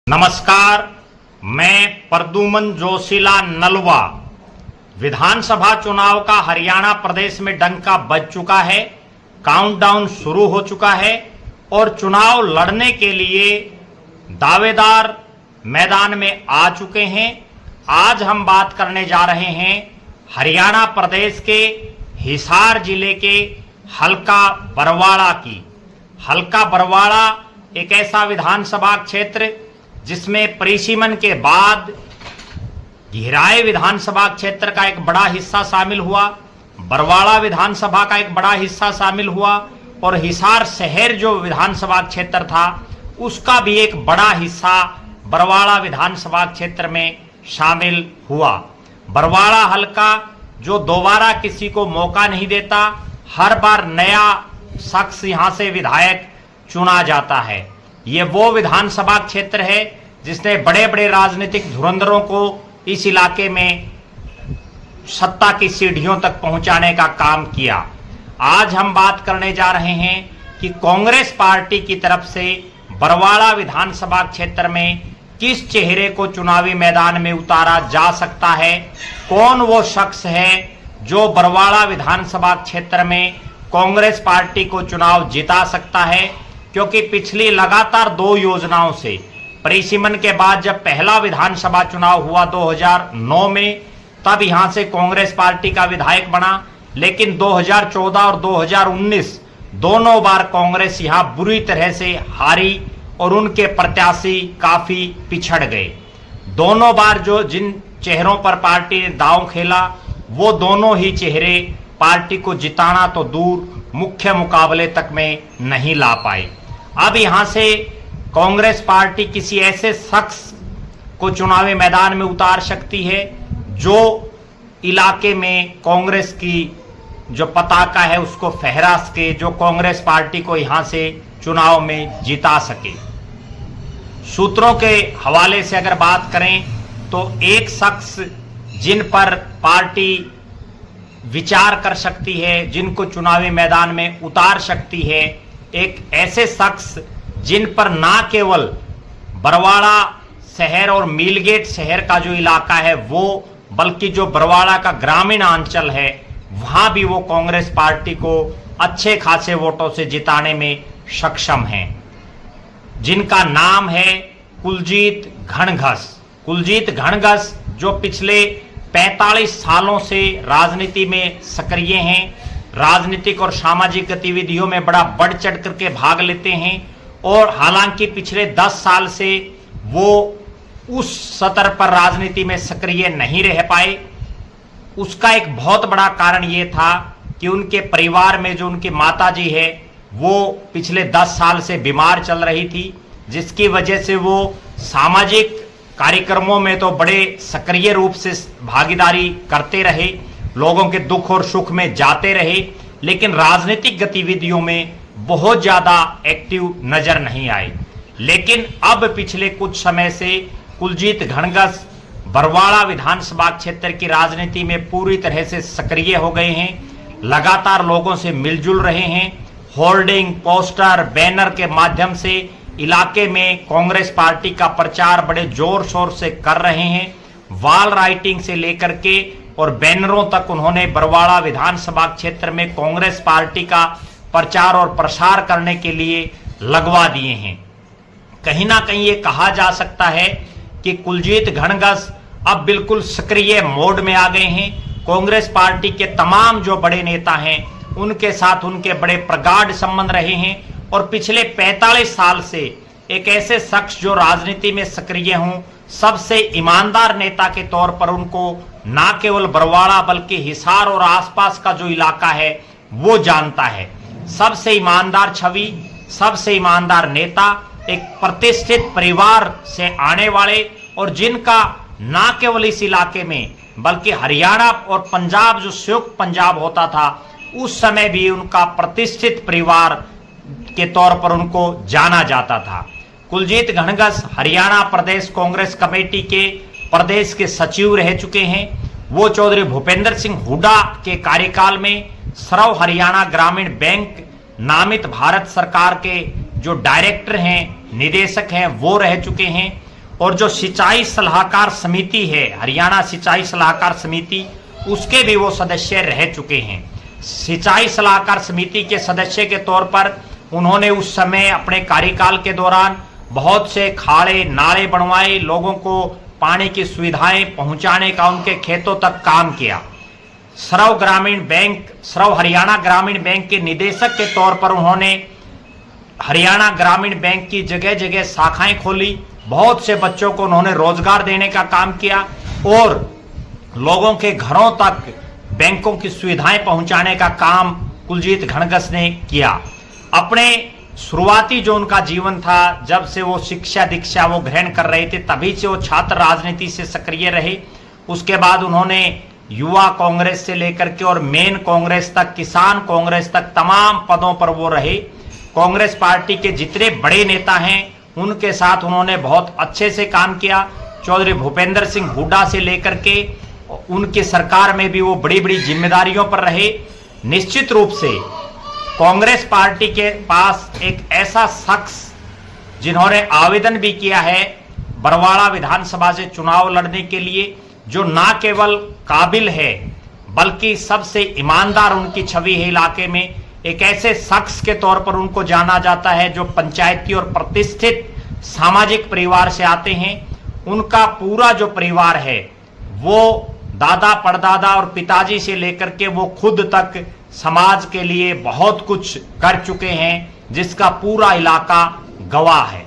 नमस्कार, मैं प्रद्युमन जोशीला नलवा। विधानसभा चुनाव का हरियाणा प्रदेश में डंका बज चुका है, काउंटडाउन शुरू हो चुका है और चुनाव लड़ने के लिए दावेदार मैदान में आ चुके हैं। आज हम बात करने जा रहे हैं हरियाणा प्रदेश के हिसार जिले के हलका बरवाड़ा की। हलका बरवाड़ा एक ऐसा विधानसभा क्षेत्र जिसमें परिसीमन के बाद घिराए विधानसभा क्षेत्र का एक बड़ा हिस्सा शामिल हुआ, बरवाड़ा विधानसभा का एक बड़ा हिस्सा शामिल हुआ और हिसार शहर जो विधानसभा क्षेत्र था उसका भी एक बड़ा हिस्सा बरवाड़ा विधानसभा क्षेत्र में शामिल हुआ। बरवाड़ा हलका जो दोबारा किसी को मौका नहीं देता, हर बार नया शख्स यहां से विधायक चुना जाता है। ये वो विधानसभा क्षेत्र है जिसने बड़े बड़े राजनीतिक धुरंधरों को इस इलाके में सत्ता की सीढ़ियों तक पहुंचाने का काम किया। आज हम बात करने जा रहे हैं कि कांग्रेस पार्टी की तरफ से बरवाड़ा विधानसभा क्षेत्र में किस चेहरे को चुनावी मैदान में उतारा जा सकता है, कौन वो शख्स है जो बरवाड़ा विधानसभा क्षेत्र में कांग्रेस पार्टी को चुनाव जिता सकता है। क्योंकि पिछली लगातार 2 योजनाओं से परिसीमन के बाद जब पहला विधानसभा चुनाव हुआ 2009 में, तब यहां से कांग्रेस पार्टी का विधायक बना, लेकिन 2014 और 2019 दोनों बार कांग्रेस यहां बुरी तरह से हारी और उनके प्रत्याशी काफी पिछड़ गए। दोनों बार जो जिन चेहरों पर पार्टी ने दांव खेला वो दोनों ही चेहरे पार्टी को जिताना तो दूर मुख्य मुकाबले तक में नहीं ला पाए। अब यहां से कांग्रेस पार्टी किसी ऐसे शख्स को चुनावी मैदान में उतार सकती है जो इलाके में कांग्रेस की जो पताका है उसको फहरा सके, जो कांग्रेस पार्टी को यहां से चुनाव में जिता सके। सूत्रों के हवाले से अगर बात करें तो एक शख्स जिन पर पार्टी विचार कर सकती है, जिनको चुनावी मैदान में उतार सकती है, एक ऐसे शख्स जिन पर ना केवल बरवाड़ा शहर और मीलगेट शहर का जो इलाका है वो, बल्कि जो बरवाड़ा का ग्रामीण अंचल है वहां भी वो कांग्रेस पार्टी को अच्छे खासे वोटों से जिताने में सक्षम हैं, जिनका नाम है कुलजीत घणघस। कुलजीत घणघस जो पिछले 45 सालों से राजनीति में सक्रिय हैं, राजनीतिक और सामाजिक गतिविधियों में बड़ा बढ़ चढ़ करके भाग लेते हैं और हालांकि पिछले 10 साल से वो उस स्तर पर राजनीति में सक्रिय नहीं रह पाए। उसका एक बहुत बड़ा कारण ये था कि उनके परिवार में जो उनकी माताजी है वो पिछले 10 साल से बीमार चल रही थी, जिसकी वजह से वो सामाजिक कार्यक्रमों में तो बड़े सक्रिय रूप से भागीदारी करते रहे, लोगों के दुख और सुख में जाते रहे, लेकिन राजनीतिक गतिविधियों में बहुत ज्यादा एक्टिव नजर नहीं आए। लेकिन अब पिछले कुछ समय से कुलजीत घणघस बरवाड़ा विधानसभा क्षेत्र की राजनीति में पूरी तरह से सक्रिय हो गए हैं, लगातार लोगों से मिलजुल रहे हैं, होर्डिंग, पोस्टर, बैनर के माध्यम से इलाके में कांग्रेस पार्टी का प्रचार बड़े जोर शोर से कर रहे हैं। वॉल राइटिंग से लेकर के और बैनरों तक उन्होंने बरवाड़ा विधानसभा क्षेत्र में कांग्रेस पार्टी का प्रचार और प्रसार करने के लिए लगवा दिए हैं। कहीं ना कहीं ये कहा जा सकता है कि कुलजीत घणघस अब बिल्कुल सक्रिय मोड में आ गए हैं। कांग्रेस पार्टी के तमाम जो बड़े नेता हैं उनके साथ उनके बड़े प्रगाढ़ संबंध रहे हैं और पिछले 45 साल से एक ऐसे शख्स जो राजनीति में सक्रिय हों, सबसे ईमानदार नेता के तौर पर उनको ना केवल बरवाड़ा बल्कि हिसार और आसपास का जो इलाका है वो जानता है। सबसे ईमानदार छवि, सबसे ईमानदार नेता, एक प्रतिष्ठित परिवार से आने वाले और जिनका ना केवल इस इलाके में बल्कि हरियाणा और पंजाब जो संयुक्त पंजाब होता था उस समय भी उनका प्रतिष्ठित परिवार के तौर पर उनको जाना जाता था। कुलजीत घणघस हरियाणा प्रदेश कांग्रेस कमेटी के प्रदेश के सचिव रह चुके हैं। वो चौधरी भूपेंद्र सिंह हुड्डा के कार्यकाल में सर्व हरियाणा ग्रामीण बैंक नामित भारत सरकार के जो डायरेक्टर हैं, निदेशक हैं, वो रह चुके हैं। और जो सिंचाई सलाहकार समिति है, हरियाणा सिंचाई सलाहकार समिति, उसके भी वो सदस्य रह चुके हैं। सिंचाई सलाहकार समिति के सदस्य के तौर पर उन्होंने उस समय अपने कार्यकाल के दौरान बहुत से खाड़े नाले बनवाए, लोगों को पानी की सुविधाएं पहुंचाने का उनके खेतों तक काम किया। श्रव ग्रामीण बैंक, श्रव हरियाणा ग्रामीण बैंक के निदेशक के तौर पर उन्होंने हरियाणा ग्रामीण बैंक की जगह जगह शाखाएं खोली, बहुत से बच्चों को उन्होंने रोजगार देने का काम किया और लोगों के घरों तक बैंकों की सुविधाएं पहुंचाने का काम कुलजीत घणगस ने किया। अपने शुरुआती जो उनका जीवन था, जब से वो शिक्षा दीक्षा वो ग्रहण कर रहे थे, तभी से वो छात्र राजनीति से सक्रिय रहे। उसके बाद उन्होंने युवा कांग्रेस से लेकर के और मेन कांग्रेस तक, किसान कांग्रेस तक तमाम पदों पर वो रहे। कांग्रेस पार्टी के जितने बड़े नेता हैं उनके साथ उन्होंने बहुत अच्छे से काम किया। चौधरी भूपेंद्र सिंह हुड्डा से लेकर के उनकी सरकार में भी वो बड़ी बड़ी जिम्मेदारियों पर रहे। निश्चित रूप से कांग्रेस पार्टी के पास एक ऐसा शख्स जिन्होंने आवेदन भी किया है बरवाड़ा विधानसभा से चुनाव लड़ने के लिए, जो ना केवल काबिल है बल्कि सबसे ईमानदार उनकी छवि है इलाके में, एक ऐसे शख्स के तौर पर उनको जाना जाता है जो पंचायती और प्रतिष्ठित सामाजिक परिवार से आते हैं। उनका पूरा जो परिवार है वो दादा परदादा और पिताजी से लेकर के वो खुद तक समाज के लिए बहुत कुछ कर चुके हैं, जिसका पूरा इलाका गवाह है।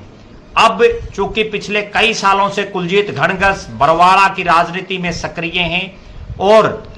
अब चूंकि पिछले कई सालों से कुलजीत घणगस बरवाड़ा की राजनीति में सक्रिय हैं और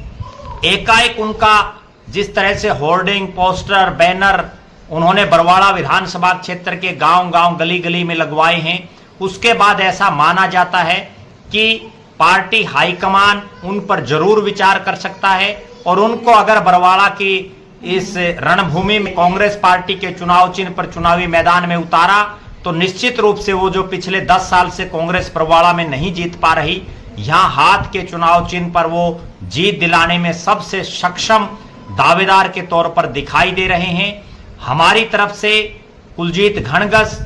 एकाएक उनका जिस तरह से होर्डिंग, पोस्टर, बैनर उन्होंने बरवाड़ा विधानसभा क्षेत्र के गांव-गांव, गली-गली में लगवाए हैं, उसके बाद ऐसा माना जाता है कि पार्टी हाईकमान उन पर जरूर विचार कर सकता है और उनको अगर बरवाड़ा की इस रणभूमि में कांग्रेस पार्टी के चुनाव चिन्ह पर चुनावी मैदान में उतारा तो निश्चित रूप से वो जो पिछले 10 साल से कांग्रेस बरवाड़ा में नहीं जीत पा रही, यहां हाथ के चुनाव चिन्ह पर वो जीत दिलाने में सबसे सक्षम दावेदार के तौर पर दिखाई दे रहे हैं। हमारी तरफ से कुलजीत घणगस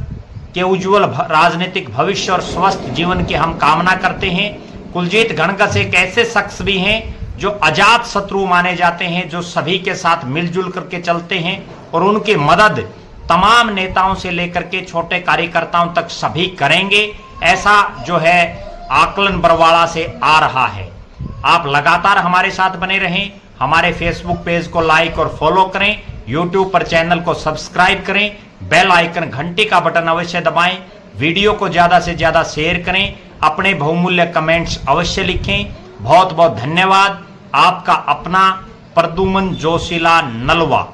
के उज्जवल राजनीतिक भविष्य और स्वस्थ जीवन की हम कामना करते हैं। कुलजीत घणगस एक ऐसे शख्स भी हैं जो अजात शत्रु माने जाते हैं, जो सभी के साथ मिलजुल करके चलते हैं और उनकी मदद तमाम नेताओं से लेकर के छोटे कार्यकर्ताओं तक सभी करेंगे, ऐसा जो है आकलन बरवाड़ा से आ रहा है। आप लगातार हमारे साथ बने रहें, हमारे फेसबुक पेज को लाइक और फॉलो करें, यूट्यूब पर चैनल को सब्सक्राइब करें, बेल आइकन घंटी का बटन अवश्य दबाएं, वीडियो को ज्यादा से ज्यादा शेयर करें, अपने बहुमूल्य कमेंट्स अवश्य लिखें। बहुत बहुत धन्यवाद। आपका अपना प्रद्युमन जोशीला नलवा।